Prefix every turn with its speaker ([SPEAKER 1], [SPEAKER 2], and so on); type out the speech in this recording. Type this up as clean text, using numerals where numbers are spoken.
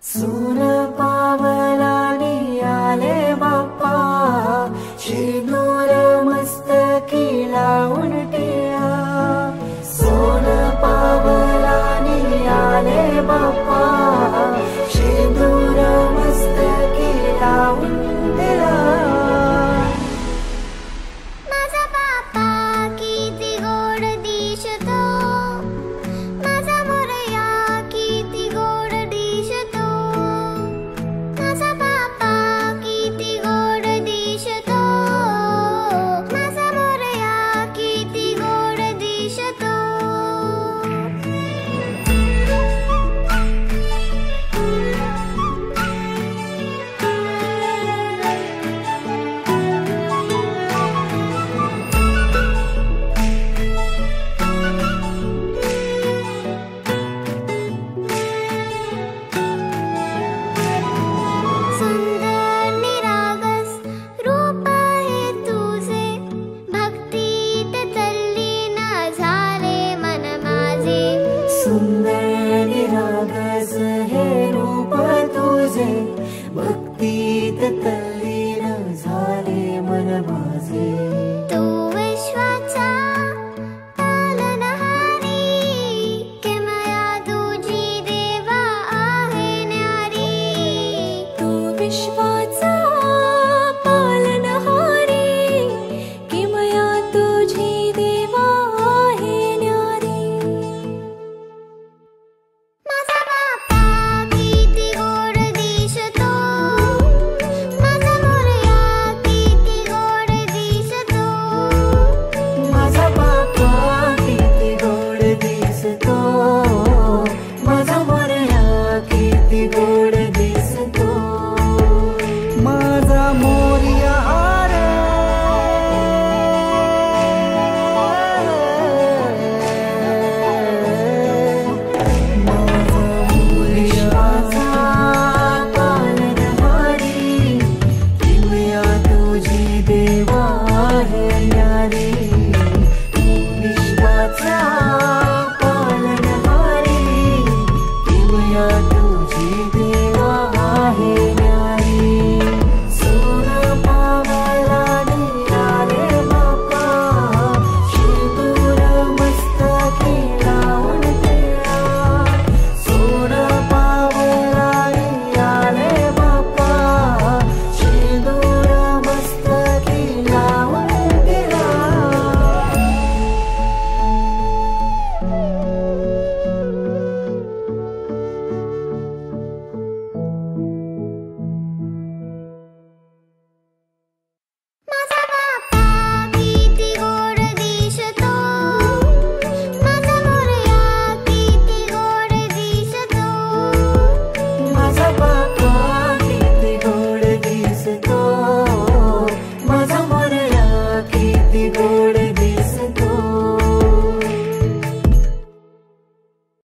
[SPEAKER 1] सून पावलानी आले बाप्पा, शेंदूर मस्तकी लावून टिया। सोन पावलानी आले बाप्पा, शेंदूर मस्तकी लावून टिया।
[SPEAKER 2] माझा बाप्पा किती गोड दिसतो, माझा मोरया किती गोड दिसतो। माझा बाप्पा किती गोड दिसतो, माझा मोरया किती गोड दिसतो। सुंदर निरागस रूप आहे तुझे, भक्तीत तल्लीन झाले मन माझे।
[SPEAKER 1] सुंदर निरागस हे रूप तुझे, भक्तीत तल्लीन झाले मन माझे।
[SPEAKER 2] तू विश्वाचा पालनहारी, किमया तुझी देवा आहे न्यारी।
[SPEAKER 1] तू विश्वाचा पालनहारी, किमया तुझी देवा आहे न्यारी।
[SPEAKER 2] माझा बाप्पा किती गोड दिसतो, माझा मोरया किती गोड दिसतो।
[SPEAKER 1] माझा बाप्पा किती गोड दिसतो, माझा मोरया किती गोड